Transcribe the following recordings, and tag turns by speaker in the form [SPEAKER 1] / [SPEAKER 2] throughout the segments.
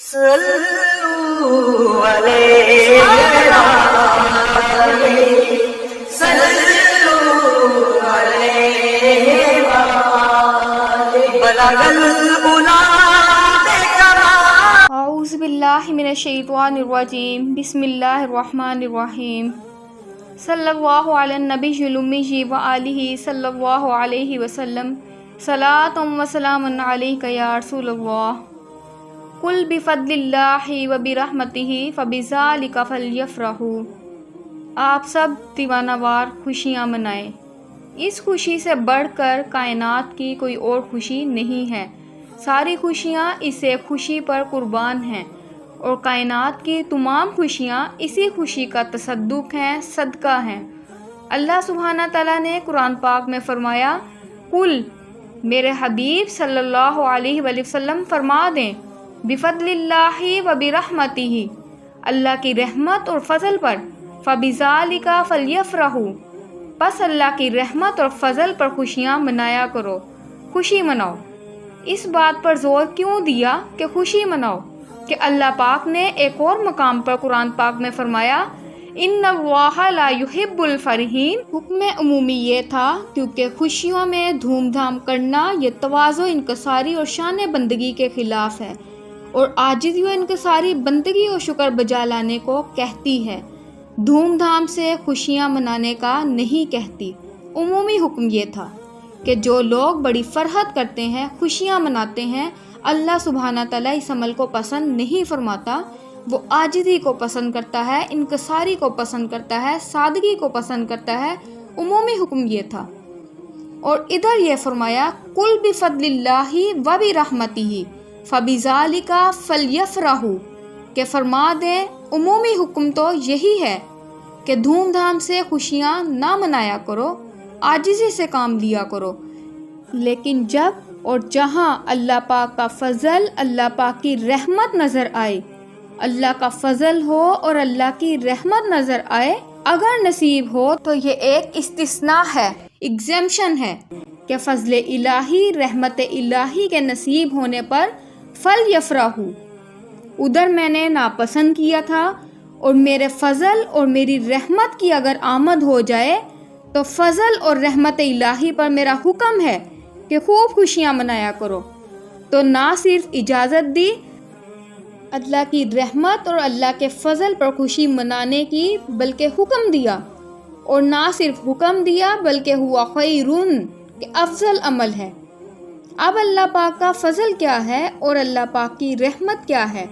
[SPEAKER 1] صلوا علیہ صلوا علیہ بلغ العلا بکمال۔
[SPEAKER 2] اعوذ باللہ من الشیطان الرجیم، بسم اللہ الرحمن الرحیم۔ صلی اللہ علی النبی الامی و آلہ صلی اللہ علیہ وسلم، صلاۃ و سلام علیک یا رسول اللہ۔ قل بفضل اللہ و برحمتہ فبذالک فلیفرحوا۔ آپ سب دیوانہ وار خوشیاں منائیں، اس خوشی سے بڑھ کر کائنات کی کوئی اور خوشی نہیں ہے۔ ساری خوشیاں اس ایک خوشی پر قربان ہیں، اور کائنات کی تمام خوشیاں اسی خوشی کا تصدق ہیں، صدقہ ہیں۔ اللہ سبحانہ تعالیٰ نے قرآن پاک میں فرمایا، قل، میرے حبیب صلی اللہ علیہ وآلہ وسلم فرما دیں، بفضل اللہ و برحمتہ، اللہ کی رحمت اور فضل پر، فبذالک فلیفرحوا، پس اللہ کی رحمت اور فضل پر خوشیاں منایا کرو، خوشی مناؤ۔ اس بات پر زور کیوں دیا کہ خوشی مناؤ کہ اللہ پاک نے ایک اور مقام پر قرآن پاک میں فرمایا، ان اللہ لا یحب الفرحین۔ حکم عمومی یہ تھا کیونکہ خوشیوں میں دھوم دھام کرنا یہ تواضع، انکساری اور شان بندگی کے خلاف ہے، اور عاجزی و انکساری بندگی اور شکر بجا لانے کو کہتی ہے، دھوم دھام سے خوشیاں منانے کا نہیں کہتی۔ عمومی حکم یہ تھا کہ جو لوگ بڑی فرحت کرتے ہیں، خوشیاں مناتے ہیں، اللہ سبحانہ تعالیٰ اس عمل کو پسند نہیں فرماتا۔ وہ عاجزی کو پسند کرتا ہے، انکساری کو پسند کرتا ہے، سادگی کو پسند کرتا ہے۔ عمومی حکم یہ تھا۔ اور ادھر یہ فرمایا، قل بفضل اللہ و برحمتہ فبذالک فلیفرحوا، کہ فرما دیں عمومی حکم تو یہی ہے کہ دھوم دھام سے خوشیاں نہ منایا کرو، عاجزی سے کام لیا کرو، لیکن جب اور جہاں اللہ پاک کا فضل، اللہ پاک کی رحمت نظر آئے، اللہ کا فضل ہو اور اللہ کی رحمت نظر آئے، اگر نصیب ہو تو یہ ایک استثناء ہے، ایگزیمشن ہے کہ فضل الہی، رحمت الہی کے نصیب ہونے پر فلیفرحوا، ادھر میں نے ناپسند کیا تھا اور میرے فضل اور میری رحمت کی اگر آمد ہو جائے تو فضل اور رحمت الہی پر میرا حکم ہے کہ خوب خوشیاں منایا کرو۔ تو نہ صرف اجازت دی اللہ کی رحمت اور اللہ کے فضل پر خوشی منانے کی، بلکہ حکم دیا، اور نہ صرف حکم دیا بلکہ ہوا خیرون، کہ افضل عمل ہے۔ اب اللہ پاک کا فضل کیا ہے اور اللہ پاک کی رحمت کیا ہے؟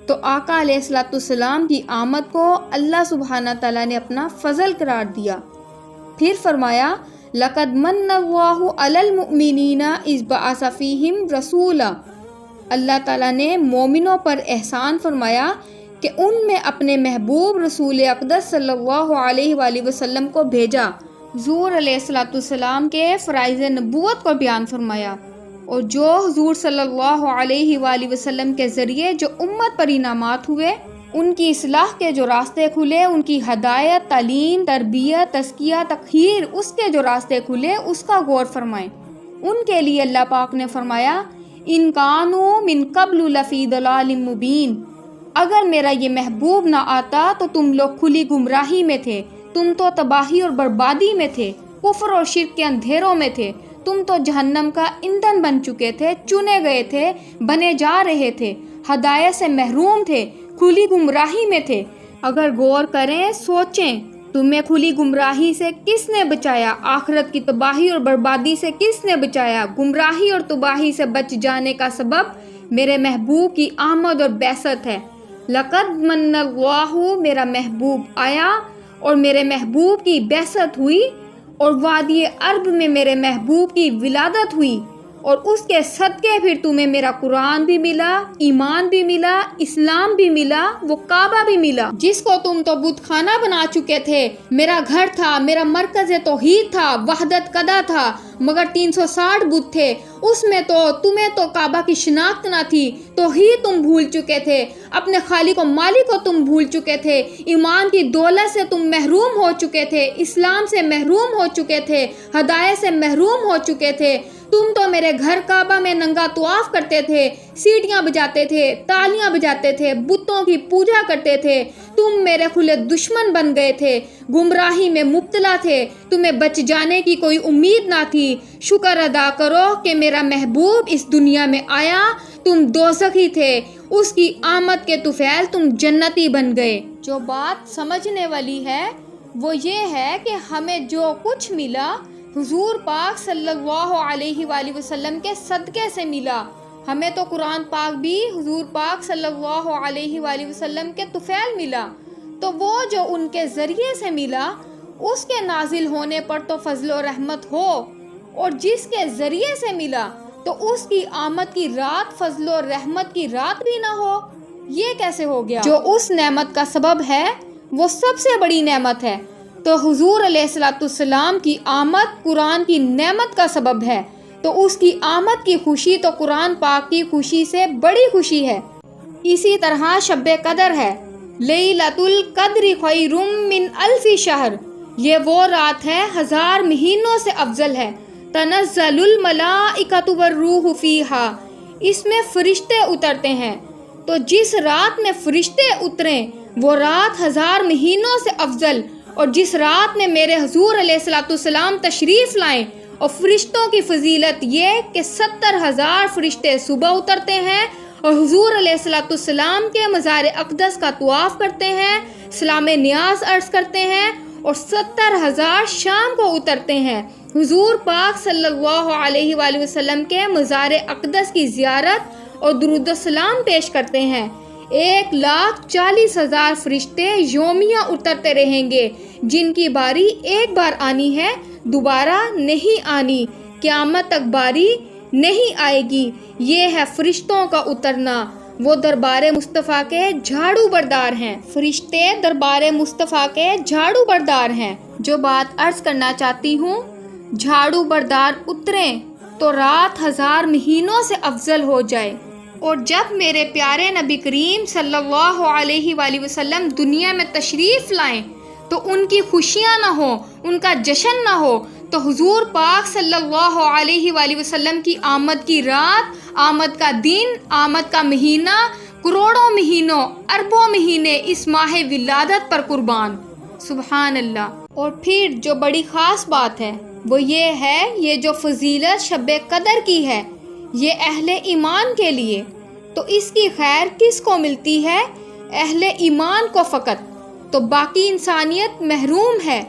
[SPEAKER 2] تو آقا علیہ الصلوۃ والسلام کی آمد کو اللہ سبحانہ تعالیٰ نے اپنا فضل قرار دیا۔ پھر فرمایا، لَقَدْ مَنَّ اللَّهُ عَلَى الْمُؤْمِنِينَ إِذْ بَعَثَ فِيهِمْ رَسُولًا، اللہ تعالیٰ نے مومنوں پر احسان فرمایا کہ ان میں اپنے محبوب رسول اقدس صلی اللہ علیہ وآلہ وسلم کو بھیجا، حضور علیہ الصلوۃ والسلام کے فرائض نبوت کو بیان فرمایا، اور جو حضور صلی اللہ علیہ وآلہ وسلم کے ذریعے جو امت پر انعامات ہوئے، ان کی اصلاح کے جو راستے کھلے، ان کی ہدایت، تعلیم، تربیت، تزکیہ، تطہیر، اس کے جو راستے کھلے، اس کا غور فرمائیں۔ ان کے لیے اللہ پاک نے فرمایا، ان کانوا من قبل لفی ضلال مبین، اگر میرا یہ محبوب نہ آتا تو تم لوگ کھلی گمراہی میں تھے، تم تو تباہی اور بربادی میں تھے، کفر اور شرک کے اندھیروں میں تھے، تم تو جہنم کا ایندھن بن چکے تھے، چنے گئے تھے، بنے جا رہے تھے، ہدایت سے محروم تھے، کھلی گمراہی میں تھے۔ اگر غور کریں، سوچیں، تمہیں کھلی گمراہی سے کس نے بچایا؟ آخرت کی تباہی اور بربادی سے کس نے بچایا؟ گمراہی اور تباہی سے بچ جانے کا سبب میرے محبوب کی آمد اور بعثت ہے۔ لقد من اللہ، میرا محبوب آیا اور میرے محبوب کی بعثت ہوئی، اور وادی عرب میں میرے محبوب کی ولادت ہوئی، اور اس کے صدقے پھر تمہیں میرا قرآن بھی ملا، ایمان بھی ملا، اسلام بھی ملا، وہ کعبہ بھی ملا جس کو تم تو بت خانہ بنا چکے تھے۔ میرا گھر تھا، میرا مرکز توحید تھا، وحدت قدا تھا، مگر 360 بت تھے، اس میں تو تمہیں تو کعبہ کی شناخت نہ تھی، توحید تم بھول چکے تھے، اپنے خالق و مالک کو تم بھول چکے تھے، ایمان کی دولت سے تم محروم ہو چکے تھے، اسلام سے محروم ہو چکے تھے، ہدایت سے محروم ہو چکے تھے، تم تو میرے گھر کعبہ میں ننگا طواف کرتے تھے، سیٹیاں بجاتے تھے، تالیاں بجاتے تھے، بتوں کی پوجا کرتے تھے، تم میرے کھلے دشمن بن گئے تھے، گمراہی میں مبتلا تھے، تمہیں بچ جانے کی کوئی امید نہ تھی۔ شکر ادا کرو کہ میرا محبوب اس دنیا میں آیا، تم دوزخی تھے، اس کی آمد کے طفیل تم جنتی بن گئے۔ جو بات سمجھنے والی ہے وہ یہ ہے کہ ہمیں جو کچھ ملا حضور پاک صلی اللہ علیہ وآلہ وسلم کے صدقے سے ملا۔ ہمیں تو قرآن پاک بھی حضور پاک صلی اللہ علیہ وآلہ وسلم کے طفیل ملا، تو وہ جو ان کے ذریعے سے ملا اس کے نازل ہونے پر تو فضل و رحمت ہو، اور جس کے ذریعے سے ملا تو اس کی آمد کی رات فضل و رحمت کی رات بھی نہ ہو، یہ کیسے ہو گیا؟ جو اس نعمت کا سبب ہے وہ سب سے بڑی نعمت ہے، تو حضور علیہ السلام کی آمد قرآن کی نعمت کا سبب ہے، تو اس کی آمد کی خوشی تو قرآن پاک کی خوشی سے بڑی خوشی ہے۔ اسی طرح شب قدر ہے، لیلۃ القدر خیر من الف شہر، یہ وہ رات ہے 1000 مہینوں سے افضل ہے۔ تنزل الملائکۃ والروح فیہا، اس میں فرشتے اترتے ہیں، تو جس رات میں فرشتے اتریں وہ رات 1000 مہینوں سے افضل، اور جس رات میں میرے حضور علیہ السلام تشریف لائیں، اور فرشتوں کی فضیلت یہ کہ 70,000 فرشتے صبح اترتے ہیں اور حضور علیہ السلام کے مزار اقدس کا طواف کرتے ہیں، سلام نیاز عرض کرتے ہیں، اور 70,000 شام کو اترتے ہیں، حضور پاک صلی اللہ علیہ وآلہ وسلم کے مزار اقدس کی زیارت اور درود و سلام پیش کرتے ہیں۔ 1,40,000 فرشتے یومیہ اترتے رہیں گے، جن کی باری ایک بار آنی ہے، دوبارہ نہیں آنی، قیامت تک باری نہیں آئے گی۔ یہ ہے فرشتوں کا اترنا، وہ دربار مصطفیٰ کے جھاڑو بردار ہیں۔ فرشتے دربار مصطفیٰ کے جھاڑو بردار ہیں۔ جو بات عرض کرنا چاہتی ہوں، جھاڑو بردار اتریں تو رات 1000 مہینوں سے افضل ہو جائے، اور جب میرے پیارے نبی کریم صلی اللہ علیہ وآلہ وسلم دنیا میں تشریف لائیں تو ان کی خوشیاں نہ ہوں، ان کا جشن نہ ہو، تو حضور پاک صلی اللہ علیہ وآلہ وسلم کی آمد کی رات، آمد کا دن، آمد کا مہینہ، کروڑوں مہینوں، اربوں مہینے اس ماہ ولادت پر قربان، سبحان اللہ۔ اور پھر جو بڑی خاص بات ہے وہ یہ ہے، یہ جو فضیلت شب قدر کی ہے یہ اہل ایمان کے لیے، تو اس کی خیر کس کو ملتی ہے؟ اہل ایمان کو فقط، تو باقی انسانیت محروم ہے۔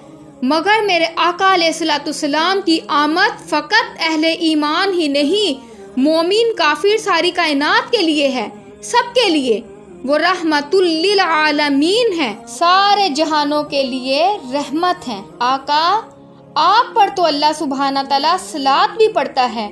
[SPEAKER 2] مگر میرے آقا علیہ السلام کی آمد فقط اہل ایمان ہی نہیں، مومن کافر ساری کائنات کے لیے ہے، سب کے لیے، وہ رحمت للعالمین ہے، سارے جہانوں کے لیے رحمت ہیں۔ آقا آپ پر تو اللہ سبحانہ تعالیٰ صلاۃ بھی پڑھتا ہے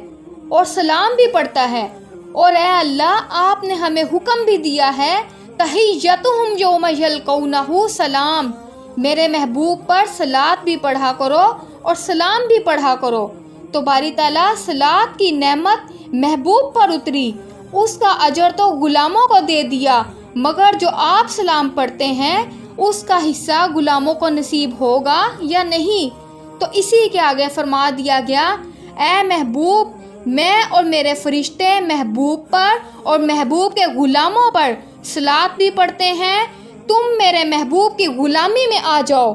[SPEAKER 2] اور سلام بھی پڑھتا ہے، اور اے اللہ آپ نے ہمیں حکم بھی دیا ہے تحیتہم یوم یلقونہ سلام، میرے محبوب پر صلاۃ بھی پڑھا کرو اور سلام بھی پڑھا کرو۔ تو باری تعالیٰ صلاۃ کی نعمت محبوب پر اتری، اس کا اجر تو غلاموں کو دے دیا، مگر جو آپ سلام پڑھتے ہیں اس کا حصہ غلاموں کو نصیب ہوگا یا نہیں؟ تو اسی کے آگے فرما دیا گیا، اے محبوب میں اور میرے فرشتے محبوب پر اور محبوب کے غلاموں پر صلاۃ بھی پڑھتے ہیں، تم میرے محبوب کی غلامی میں آ جاؤ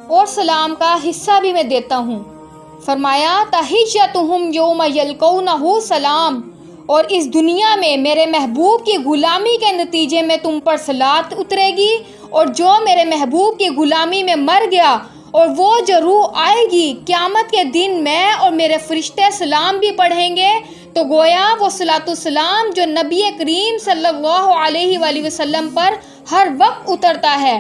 [SPEAKER 2] اور سلام کا حصہ بھی میں دیتا ہوں۔ فرمایا تحیتہم یوم یلقونہ سلام، اور اس دنیا میں میرے محبوب کی غلامی کے نتیجے میں تم پر صلاۃ اترے گی، اور جو میرے محبوب کی غلامی میں مر گیا اور وہ جو روح آئے گی قیامت کے دن میں اور میرے فرشتے سلام بھی پڑھیں گے، تو گویا وہ صلاۃ السلام جو نبی کریم صلی اللہ علیہ وآلہ وسلم پر ہر وقت اترتا ہے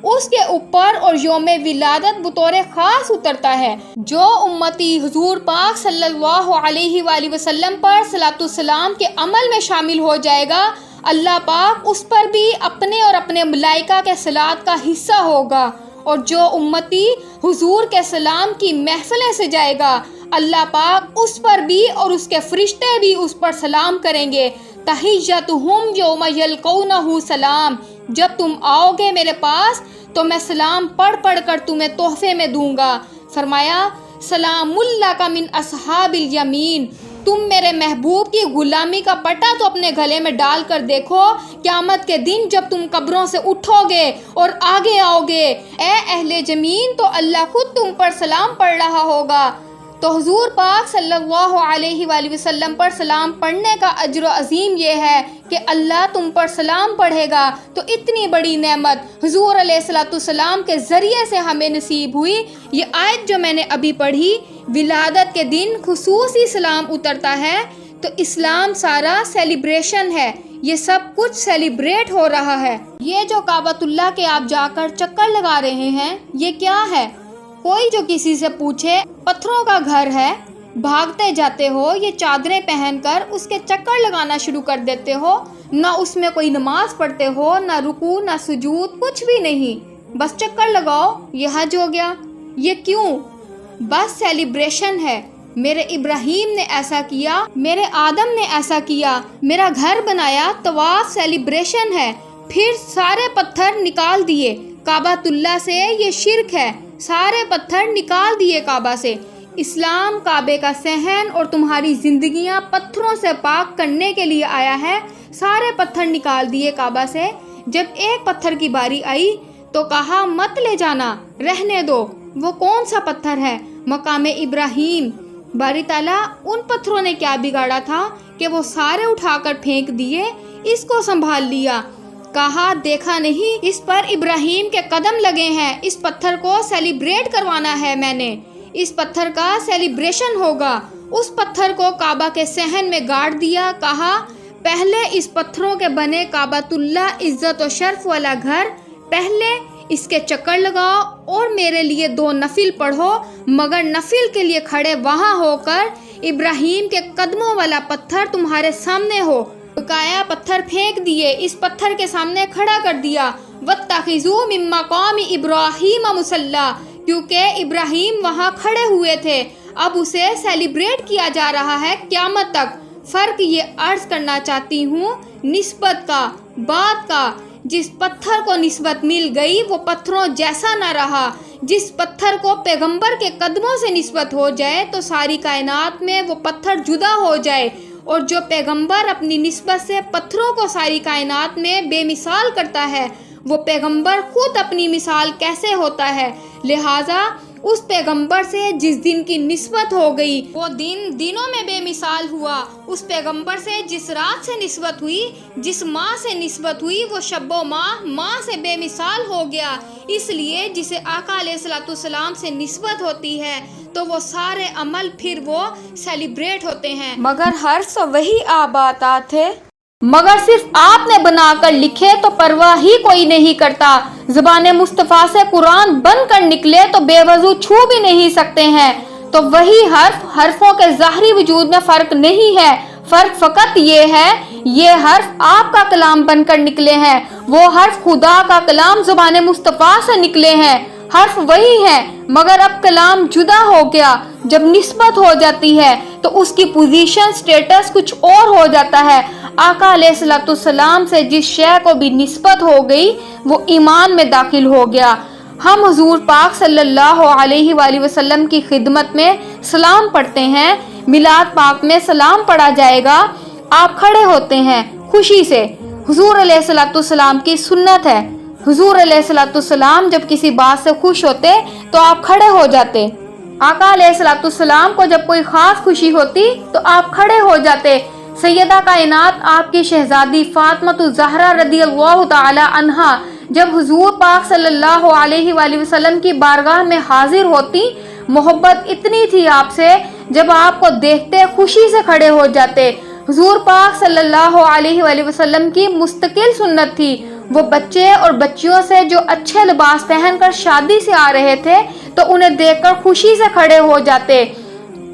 [SPEAKER 2] اس کے اوپر اور یوم ولادت بطور خاص اترتا ہے۔ جو امتی حضور پاک صلی اللہ علیہ وآلہ وسلم پر صلاۃ السلام کے عمل میں شامل ہو جائے گا، اللہ پاک اس پر بھی اپنے اور اپنے ملائکہ کے صلاۃ کا حصہ ہوگا، اور جو امتی حضور کے سلام کی محفلیں سے جائے گا، اللہ پاک اس پر بھی اور اس کے فرشتے بھی اس پر سلام کریں گے۔ تحیتہم یوم یلقونہ سلام، جب تم آؤ گے میرے پاس تو میں سلام پڑھ پڑھ کر تمہیں تحفے میں دوں گا۔ فرمایا سلام لک من اصحاب الیمین، تم میرے محبوب کی غلامی کا پٹا تو اپنے گلے میں ڈال کر دیکھو، قیامت کے دن جب تم قبروں سے اٹھو گے اور آگے آؤ گے، اے اہل زمین، تو اللہ خود تم پر سلام پڑھ رہا ہوگا۔ تو حضور پاک صلی اللہ علیہ وآلہ وسلم پر سلام پڑھنے کا اجر عظیم یہ ہے کہ اللہ تم پر سلام پڑھے گا، تو اتنی بڑی نعمت حضور علیہ الصلوۃ والسلام کے ذریعے سے ہمیں نصیب ہوئی۔ یہ آیت جو میں نے ابھی پڑھی، ولادت کے دن خصوصی سلام اترتا ہے، تو اسلام سارا سیلیبریشن ہے، یہ سب کچھ سیلیبریٹ ہو رہا ہے۔ یہ جو کعبۃ اللہ کے آپ جا کر چکر لگا رہے ہیں، یہ کیا ہے؟ کوئی جو کسی سے پوچھے پتھروں کا گھر ہے، بھاگتے جاتے ہو، یہ چادریں پہن کر اس کے چکر لگانا شروع کر دیتے ہو، نہ اس میں کوئی نماز پڑھتے ہو، نہ رکوع نہ سجود، کچھ بھی نہیں، بس چکر لگاؤ، یہ حج ہو گیا۔ یہ کیوں؟ بس سیلیبریشن ہے، میرے ابراہیم نے ایسا کیا، میرے آدم نے ایسا کیا، میرا گھر بنایا، طواف سیلیبریشن ہے۔ پھر سارے پتھر نکال دیے کعبۃ اللہ سے، یہ شرک ہے، سارے پتھر نکال دیے کعبہ سے۔ اسلام کعبے کا صحن اور تمہاری زندگیاں پتھروں سے پاک کرنے کے لیے آیا ہے، سارے پتھر نکال دیے کعبہ سے۔ جب ایک پتھر کی باری آئی تو کہا مت لے جانا، رہنے دو۔ وہ کون سا پتھر ہے؟ مقام ابراہیم۔ باری تعالیٰ ان پتھروں نے کیا بگاڑا تھا کہ وہ سارے اٹھا کر پھینک دیے، اس کو سنبھال لیا۔ کہا دیکھا نہیں، اس پر ابراہیم کے قدم لگے ہیں، اس پتھر کو سیلیبریٹ کروانا ہے میں نے، اس پتھر کا سیلیبریشن ہوگا۔ اس پتھر کو کعبہ کے صحن میں گاڑ دیا، کہا پہلے اس پتھروں کے بنے کعبۃ اللہ عزت و شرف والا گھر، پہلے اس کے چکر لگاؤ اور میرے لیے 2 نفل پڑھو، مگر نفل کے لیے کھڑے وہاں ہو کر ابراہیم کے قدموں والا پتھر تمہارے سامنے ہو۔ بقایا پتھر پھینک دیے، اس پتھر کے سامنے کھڑا کر دیا۔ وَاتَّخِذُوا مِن مَّقَامِ إِبْرَاهِيمَ مُصَلًّى، کیونکہ ابراہیم وہاں کھڑے ہوئے تھے، اب اسے سیلیبریٹ کیا جا رہا ہے قیامت تک۔ فرق یہ عرض کرنا چاہتی ہوں نسبت کا، بات کا۔ جس پتھر کو نسبت مل گئی وہ پتھروں جیسا نہ رہا۔ جس پتھر کو پیغمبر کے قدموں سے نسبت ہو جائے تو ساری کائنات میں وہ پتھر جدا ہو جائے، اور جو پیغمبر اپنی نسبت سے پتھروں کو ساری کائنات میں بے مثال کرتا ہے، وہ پیغمبر خود اپنی مثال کیسے ہوتا ہے؟ لہٰذا اس پیغمبر سے جس دن کی نسبت ہو گئی وہ دن دنوں میں بے مثال ہوا، اس پیغمبر سے جس رات سے نسبت ہوئی، جس ماہ سے نسبت ہوئی، وہ شب و ماہ سے بے مثال ہو گیا۔ اس لیے جسے آقا علیہ الصلوۃ والسلام سے نسبت ہوتی ہے تو وہ سارے عمل پھر وہ سیلیبریٹ ہوتے ہیں۔ مگر حرف وہی آباد تھے، مگر صرف آپ نے بنا کر لکھے تو پرواہ ہی کوئی نہیں کرتا۔ زبان مصطفیٰ سے قرآن بن کر نکلے تو بے وضو چھو بھی نہیں سکتے ہیں۔ تو وہی حرفوں کے ظاہری وجود میں فرق نہیں ہے، فرق فقط یہ ہے یہ حرف آپ کا کلام بن کر نکلے ہیں، وہ حرف خدا کا کلام زبان مصطفیٰ سے نکلے ہیں۔ حرف وہی ہے مگر اب کلام جدا ہو گیا۔ جب نسبت ہو جاتی ہے تو اس کی پوزیشن سٹیٹس کچھ اور ہو جاتا ہے۔ آقا علیہ الصلوۃ والسلام سے جس شے کو بھی نسبت ہو گئی وہ ایمان میں داخل ہو گیا۔ ہم حضور پاک صلی اللہ علیہ وآلہ وسلم کی خدمت میں سلام پڑھتے ہیں، میلاد پاک میں سلام پڑھا جائے گا، آپ کھڑے ہوتے ہیں خوشی سے۔ حضور علیہ الصلوۃ والسلام کی سنت ہے، حضور علیہ الصلوۃ والسلام جب کسی بات سے خوش ہوتے تو آپ کھڑے ہو جاتے۔ آقا علیہ الصلوۃ والسلام کو جب کوئی خاص خوشی ہوتی تو آپ کھڑے ہو جاتے۔ سیدہ کائنات آپ کی شہزادی فاطمہ الزہرا رضی اللہ تعالی عنہا جب حضور پاک صلی اللہ علیہ وآلہ وسلم کی بارگاہ میں حاضر ہوتی، محبت اتنی تھی آپ سے، جب آپ کو دیکھتے خوشی سے کھڑے ہو جاتے۔ حضور پاک صلی اللہ علیہ وآلہ وسلم کی مستقل سنت تھی، وہ بچے اور بچیوں سے جو اچھے لباس پہن کر شادی سے آ رہے تھے تو انہیں دیکھ کر خوشی سے کھڑے ہو جاتے۔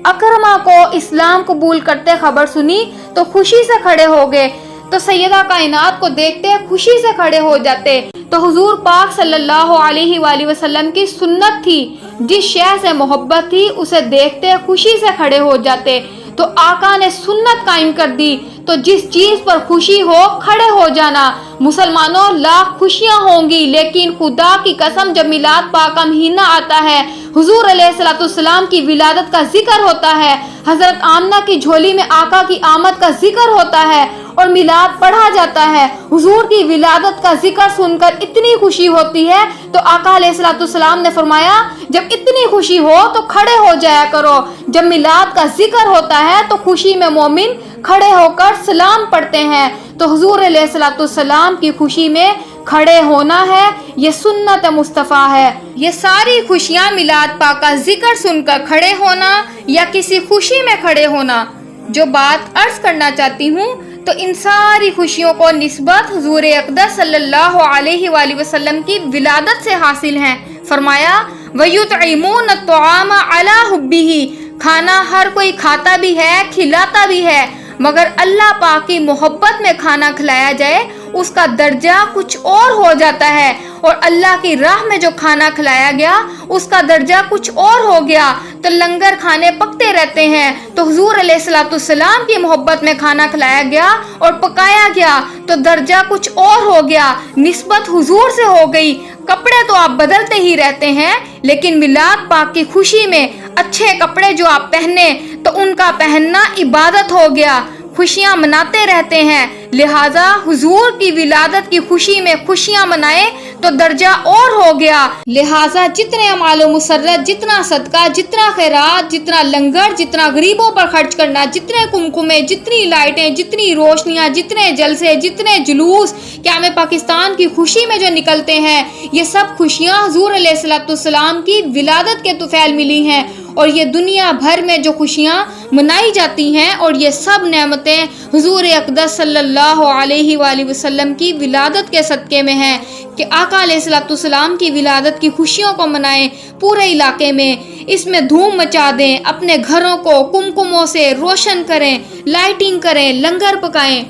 [SPEAKER 2] اکرمہ کو اسلام قبول کرتے خبر سنی تو خوشی سے کھڑے ہو گئے، تو سیدہ کائنات کو دیکھتے خوشی سے کھڑے ہو جاتے۔ تو حضور پاک صلی اللہ علیہ وآلہ وسلم کی سنت تھی، جس شے سے محبت تھی اسے دیکھتے خوشی سے کھڑے ہو جاتے۔ تو آقا نے سنت قائم کر دی، تو جس چیز پر خوشی ہو کھڑے ہو جانا۔ مسلمانوں لاکھ خوشیاں ہوں گی لیکن خدا کی قسم جب میلاد پاک کا مہینہ آتا ہے حضور علیہ السلام کی ولادت کا ذکر ہوتا ہے، حضرت آمنہ کی جھولی میں آقا کی آمد کا ذکر ہوتا ہے اور میلاد پڑھا جاتا ہے۔ حضور کی ولادت کا ذکر سن کر اتنی خوشی ہوتی ہے تو آقا علیہ السلام نے فرمایا جب اتنی خوشی ہو تو کھڑے ہو جایا کرو۔ جب میلاد کا ذکر ہوتا ہے تو خوشی میں مومن کھڑے ہو کر سلام پڑھتے ہیں، تو حضور علیہ السلام کی خوشی میں کھڑے ہونا ہے، یہ سنت مصطفیٰ ہے۔ یہ ساری خوشیاں میلاد پاک کا ذکر سن کر کھڑے ہونا یا کسی خوشی میں کھڑے ہونا۔ جو بات عرض کرنا چاہتی ہوں تو ان ساری خوشیوں کو نسبت حضور اقدس صلی اللہ علیہ وآلہ وسلم کی ولادت سے حاصل ہیں۔ فرمایا وَيُطْعِمُونَ الطَّعَامَ عَلَىٰ حُبِّهِ، کھانا ہر کوئی کھاتا بھی ہے، کھلاتا بھی ہے، مگر اللہ پاک کی محبت میں کھانا کھلایا جائے اس کا درجہ کچھ اور ہو جاتا ہے، اور اللہ کی راہ میں جو کھانا کھلایا گیا اس کا درجہ کچھ اور ہو گیا۔ تو لنگر کھانے پکتے رہتے ہیں، تو حضور علیہ السلام کی محبت میں کھانا کھلایا گیا اور پکایا گیا تو درجہ کچھ اور ہو گیا، نسبت حضور سے ہو گئی۔ کپڑے تو آپ بدلتے ہی رہتے ہیں، لیکن میلاد پاک کی خوشی میں اچھے کپڑے جو آپ پہنے تو ان کا پہننا عبادت ہو گیا، خوشیاں مناتے رہتے ہیں۔ لہٰذا حضور کی ولادت کی خوشی میں خوشیاں منائے تو درجہ اور ہو گیا۔ لہٰذا جتنے اعمال و مسرت، جتنا صدقہ، جتنا خیرات، جتنا لنگر، جتنا غریبوں پر خرچ کرنا، جتنے کمکمے، جتنی لائٹیں، جتنی روشنیاں، جتنے جلسے، جتنے جلوس قیام پاکستان کی خوشی میں جو نکلتے ہیں، یہ سب خوشیاں حضور علیہ السلام کی ولادت کے طفیل ملی ہیں، اور یہ دنیا بھر میں جو خوشیاں منائی جاتی ہیں اور یہ سب نعمتیں حضور اقدس صلی اللہ علیہ وآلہ وسلم کی ولادت کے صدقے میں ہیں کہ آقا علیہ السلام کی ولادت کی خوشیوں کو منائیں پورے علاقے میں، اس میں دھوم مچا دیں، اپنے گھروں کو کمکموں سے روشن کریں، لائٹنگ کریں، لنگر پکائیں،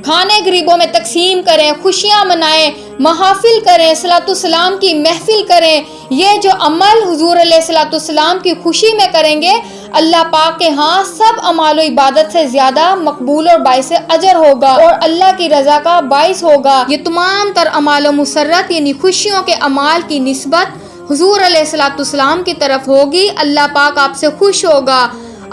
[SPEAKER 2] کھانے غریبوں میں تقسیم کریں، خوشیاں منائیں، محافل کریں، صلاۃ السلام کی محفل کریں۔ یہ جو عمل حضور علیہ السلام کی خوشی میں کریں گے اللہ پاک کے ہاں سب اعمال و عبادت سے زیادہ مقبول اور باعث اجر ہوگا اور اللہ کی رضا کا باعث ہوگا۔ یہ تمام تر اعمال و مسرت یعنی خوشیوں کے اعمال کی نسبت حضور علیہ السلام کی طرف ہوگی، اللہ پاک آپ سے خوش ہوگا۔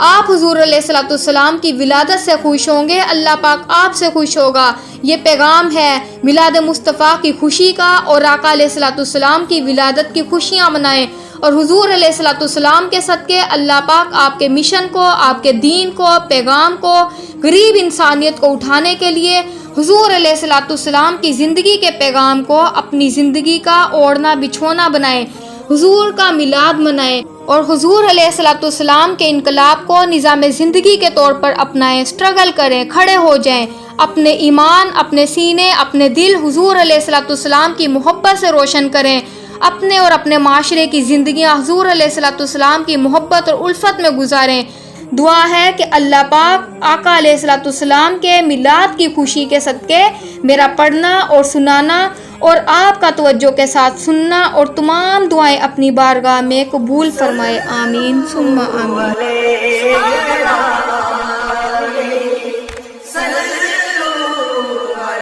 [SPEAKER 2] آپ حضور علیہ السلام کی ولادت سے خوش ہوں گے، اللہ پاک آپ سے خوش ہوگا۔ یہ پیغام ہے میلاد مصطفیٰ کی خوشی کا، اور آقا علیہ السلام کی ولادت کی خوشیاں منائیں، اور حضور علیہ السلام کے صدقے اللہ پاک آپ کے مشن کو، آپ کے دین کو، پیغام کو، غریب انسانیت کو اٹھانے کے لیے حضور علیہ السلام کی زندگی کے پیغام کو اپنی زندگی کا اوڑھنا بچھونا بنائیں، حضور کا میلاد منائیں، اور حضور علیہ السلام کے انقلاب کو نظام زندگی کے طور پر اپنائیں، اسٹرگل کریں، کھڑے ہو جائیں، اپنے ایمان، اپنے سینے، اپنے دل حضور علیہ السلام کی محبت سے روشن کریں، اپنے اور اپنے معاشرے کی زندگیاں حضور علیہ السلام کی محبت اور الفت میں گزاریں۔ دعا ہے کہ اللہ پاک آقا علیہ السلام کے میلاد کی خوشی کے صدقے میرا پڑھنا اور سنانا اور آپ کا توجہ کے ساتھ سننا اور تمام دعائیں اپنی بارگاہ میں قبول فرمائے، آمین ثم آمین۔